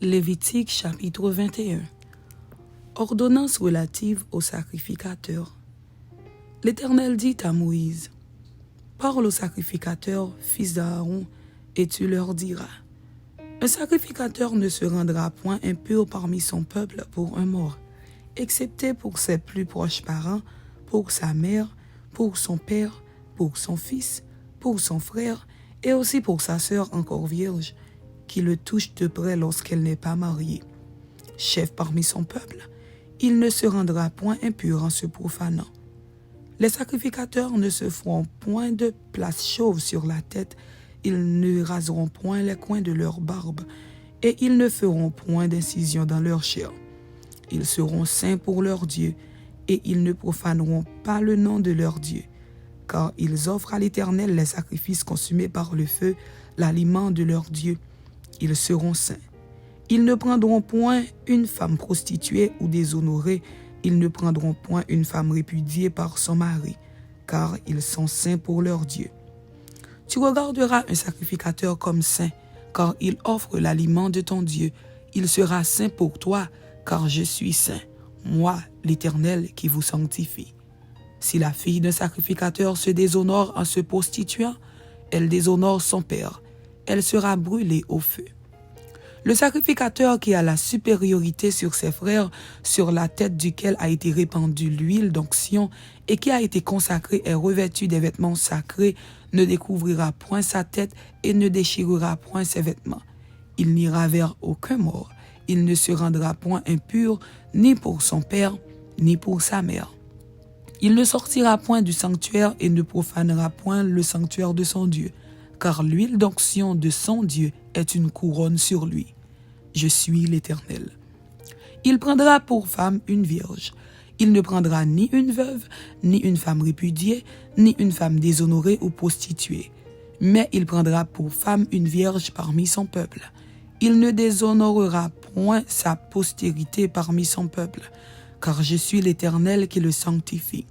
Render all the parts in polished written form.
Lévitique chapitre 21. Ordonnance relative au sacrificateur. L'Éternel dit à Moïse, « Parle aux sacrificateurs, fils d'Aaron, et tu leur diras, un sacrificateur ne se rendra point impur parmi son peuple pour un mort, excepté pour ses plus proches parents, pour sa mère, pour son père, pour son fils, pour son frère, et aussi pour sa sœur encore vierge, qui le touche de près lorsqu'elle n'est pas mariée. Chef parmi son peuple, il ne se rendra point impur en se profanant. Les sacrificateurs ne se feront point de place chauve sur la tête, ils ne raseront point les coins de leur barbe, et ils ne feront point d'incision dans leur chair. Ils seront saints pour leur Dieu, et ils ne profaneront pas le nom de leur Dieu, car ils offrent à l'Éternel les sacrifices consumés par le feu, l'aliment de leur Dieu. Ils seront saints. Ils ne prendront point une femme prostituée ou déshonorée, ils ne prendront point une femme répudiée par son mari, car ils sont saints pour leur Dieu. Tu regarderas un sacrificateur comme saint, car il offre l'aliment de ton Dieu. Il sera saint pour toi, car je suis saint, moi, l'Éternel, qui vous sanctifie. Si la fille d'un sacrificateur se déshonore en se prostituant, elle déshonore son père, elle sera brûlée au feu. Le sacrificateur qui a la supériorité sur ses frères, sur la tête duquel a été répandue l'huile d'onction et qui a été consacré et revêtu des vêtements sacrés, ne découvrira point sa tête et ne déchirera point ses vêtements. Il n'ira vers aucun mort, il ne se rendra point impur ni pour son père, ni pour sa mère. Il ne sortira point du sanctuaire et ne profanera point le sanctuaire de son Dieu, car l'huile d'onction de son Dieu est une couronne sur lui. Je suis l'Éternel. Il prendra pour femme une vierge. Il ne prendra ni une veuve, ni une femme répudiée, ni une femme déshonorée ou prostituée. Mais il prendra pour femme une vierge parmi son peuple. Il ne déshonorera point sa postérité parmi son peuple, car je suis l'Éternel qui le sanctifie.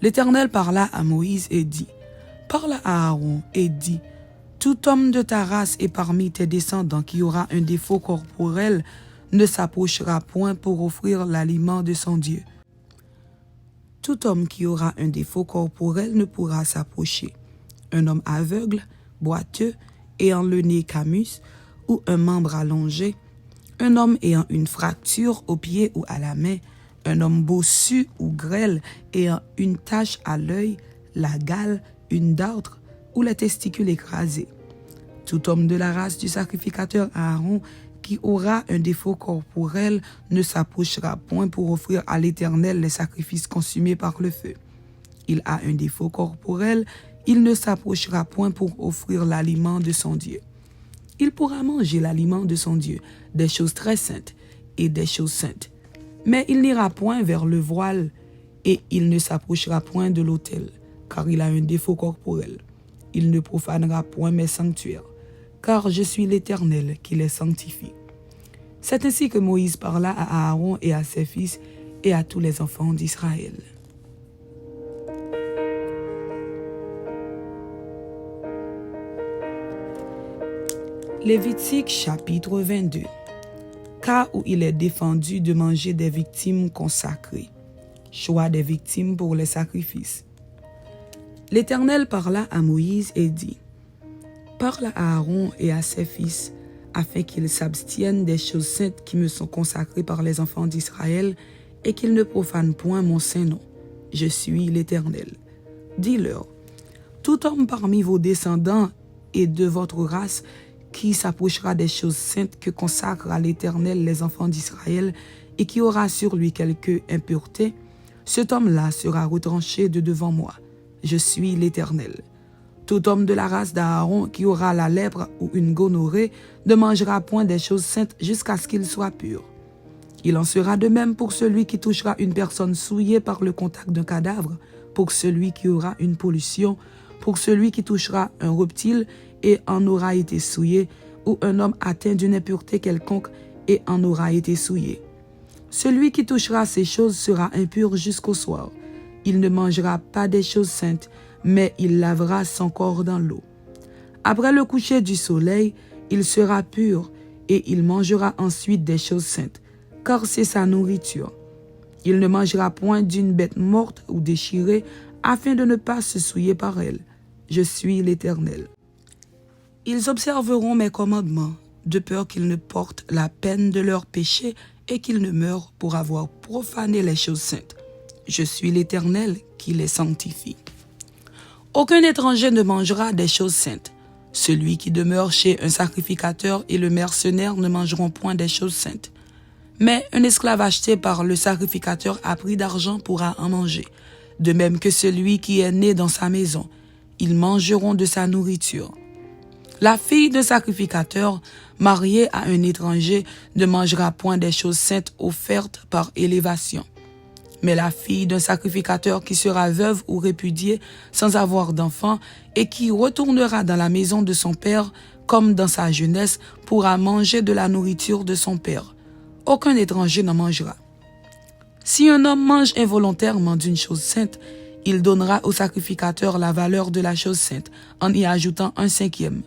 L'Éternel parla à Moïse et dit, « Parle à Aaron et dis, tout homme de ta race et parmi tes descendants qui aura un défaut corporel ne s'approchera point pour offrir l'aliment de son Dieu. Tout homme qui aura un défaut corporel ne pourra s'approcher. Un homme aveugle, boiteux, ayant le nez camus ou un membre allongé, un homme ayant une fracture au pied ou à la main, un homme bossu ou grêle ayant une tache à l'œil, la gale, une dartre ou les testicules écrasés. Tout homme de la race du sacrificateur Aaron qui aura un défaut corporel ne s'approchera point pour offrir à l'Éternel les sacrifices consumés par le feu. Il a un défaut corporel, il ne s'approchera point pour offrir l'aliment de son Dieu. Il pourra manger l'aliment de son Dieu, des choses très saintes et des choses saintes. Mais il n'ira point vers le voile et il ne s'approchera point de l'autel, car il a un défaut corporel. Il ne profanera point mes sanctuaires, car je suis l'Éternel qui les sanctifie. C'est ainsi que Moïse parla à Aaron et à ses fils et à tous les enfants d'Israël. Lévitique chapitre 22. Cas où il est défendu de manger des victimes consacrées. Choix des victimes pour les sacrifices. L'Éternel parla à Moïse et dit, « Parle à Aaron et à ses fils, afin qu'ils s'abstiennent des choses saintes qui me sont consacrées par les enfants d'Israël, et qu'ils ne profanent point mon saint nom. Je suis l'Éternel. Dis-leur, tout homme parmi vos descendants et de votre race qui s'approchera des choses saintes que consacrent à l'Éternel les enfants d'Israël, et qui aura sur lui quelque impureté, cet homme-là sera retranché de devant moi. Je suis l'Éternel. Tout homme de la race d'Aaron qui aura la lèpre ou une gonorrhée ne mangera point des choses saintes jusqu'à ce qu'il soit pur. Il en sera de même pour celui qui touchera une personne souillée par le contact d'un cadavre, pour celui qui aura une pollution, pour celui qui touchera un reptile et en aura été souillé, ou un homme atteint d'une impureté quelconque et en aura été souillé. Celui qui touchera ces choses sera impur jusqu'au soir. Il ne mangera pas des choses saintes, mais il lavera son corps dans l'eau. Après le coucher du soleil, il sera pur, et il mangera ensuite des choses saintes, car c'est sa nourriture. Il ne mangera point d'une bête morte ou déchirée, afin de ne pas se souiller par elle. Je suis l'Éternel. Ils observeront mes commandements, de peur qu'ils ne portent la peine de leurs péchés et qu'ils ne meurent pour avoir profané les choses saintes. Je suis l'Éternel qui les sanctifie. Aucun étranger ne mangera des choses saintes. Celui qui demeure chez un sacrificateur et le mercenaire ne mangeront point des choses saintes. Mais un esclave acheté par le sacrificateur à prix d'argent pourra en manger, de même que celui qui est né dans sa maison. Ils mangeront de sa nourriture. La fille d'un sacrificateur mariée à un étranger ne mangera point des choses saintes offertes par élévation. Mais la fille d'un sacrificateur qui sera veuve ou répudiée sans avoir d'enfant et qui retournera dans la maison de son père comme dans sa jeunesse pourra manger de la nourriture de son père. Aucun étranger n'en mangera. Si un homme mange involontairement d'une chose sainte, il donnera au sacrificateur la valeur de la chose sainte en y ajoutant un cinquième.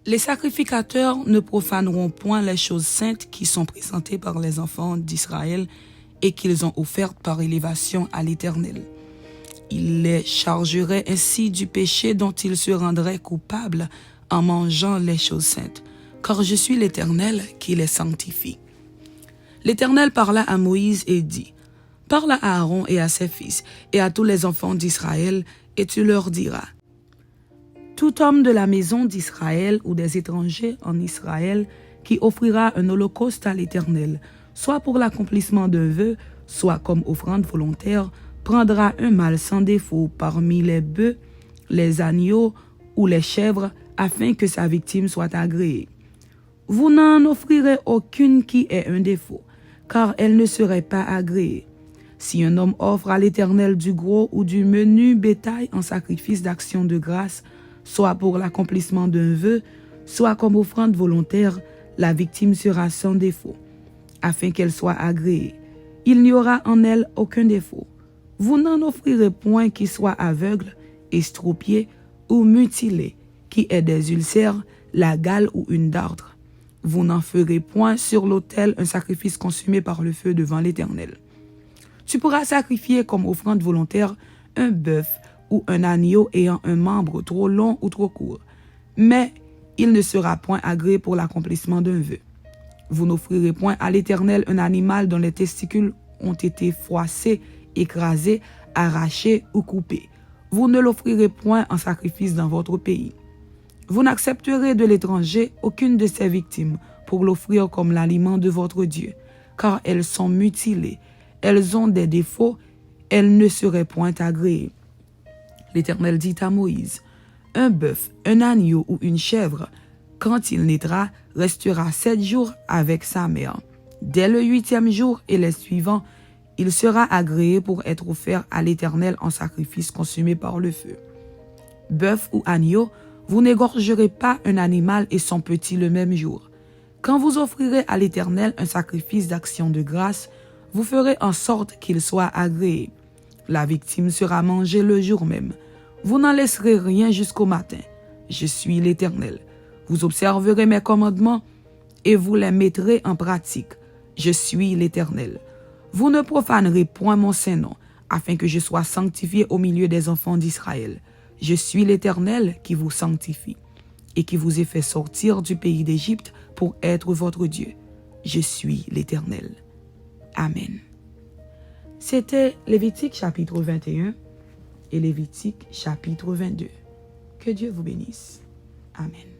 Les sacrificateurs ne profaneront point les choses saintes qui sont présentées par les enfants d'Israël et qu'ils ont offertes par élévation à l'Éternel. Ils les chargeraient ainsi du péché dont ils se rendraient coupables en mangeant les choses saintes, car je suis l'Éternel qui les sanctifie. L'Éternel parla à Moïse et dit, « Parle à Aaron et à ses fils et à tous les enfants d'Israël, et tu leur diras, tout homme de la maison d'Israël ou des étrangers en Israël qui offrira un holocauste à l'Éternel, soit pour l'accomplissement d'un vœu, soit comme offrande volontaire, prendra un mâle sans défaut parmi les bœufs, les agneaux ou les chèvres, afin que sa victime soit agréée. Vous n'en offrirez aucune qui ait un défaut, car elle ne serait pas agréée. Si un homme offre à l'Éternel du gros ou du menu bétail en sacrifice d'action de grâce, soit pour l'accomplissement d'un vœu, soit comme offrande volontaire, la victime sera sans défaut, afin qu'elle soit agréée. Il n'y aura en elle aucun défaut. Vous n'en offrirez point qui soit aveugle, estropié ou mutilé, qui ait des ulcères, la gale ou une dartre. Vous n'en ferez point sur l'autel un sacrifice consumé par le feu devant l'Éternel. Tu pourras sacrifier comme offrande volontaire un bœuf ou un agneau ayant un membre trop long ou trop court, mais il ne sera point agréé pour l'accomplissement d'un vœu. Vous n'offrirez point à l'Éternel un animal dont les testicules ont été froissés, écrasés, arrachés ou coupés. Vous ne l'offrirez point en sacrifice dans votre pays. Vous n'accepterez de l'étranger aucune de ses victimes pour l'offrir comme l'aliment de votre Dieu, car elles sont mutilées, elles ont des défauts, elles ne seraient point agréées. L'Éternel dit à Moïse, « Un bœuf, un agneau ou une chèvre, quand il naîtra, restera 7 jours avec sa mère. Dès le 8e jour et les suivants, il sera agréé pour être offert à l'Éternel en sacrifice consumé par le feu. Bœuf ou agneau, vous n'égorgerez pas un animal et son petit le même jour. Quand vous offrirez à l'Éternel un sacrifice d'action de grâce, vous ferez en sorte qu'il soit agréé. La victime sera mangée le jour même. Vous n'en laisserez rien jusqu'au matin. Je suis l'Éternel. Vous observerez mes commandements et vous les mettrez en pratique. Je suis l'Éternel. Vous ne profanerez point mon saint nom, afin que je sois sanctifié au milieu des enfants d'Israël. Je suis l'Éternel qui vous sanctifie et qui vous ai fait sortir du pays d'Égypte pour être votre Dieu. Je suis l'Éternel. Amen. C'était Lévitique chapitre 21 et Lévitique chapitre 22. Que Dieu vous bénisse. Amen.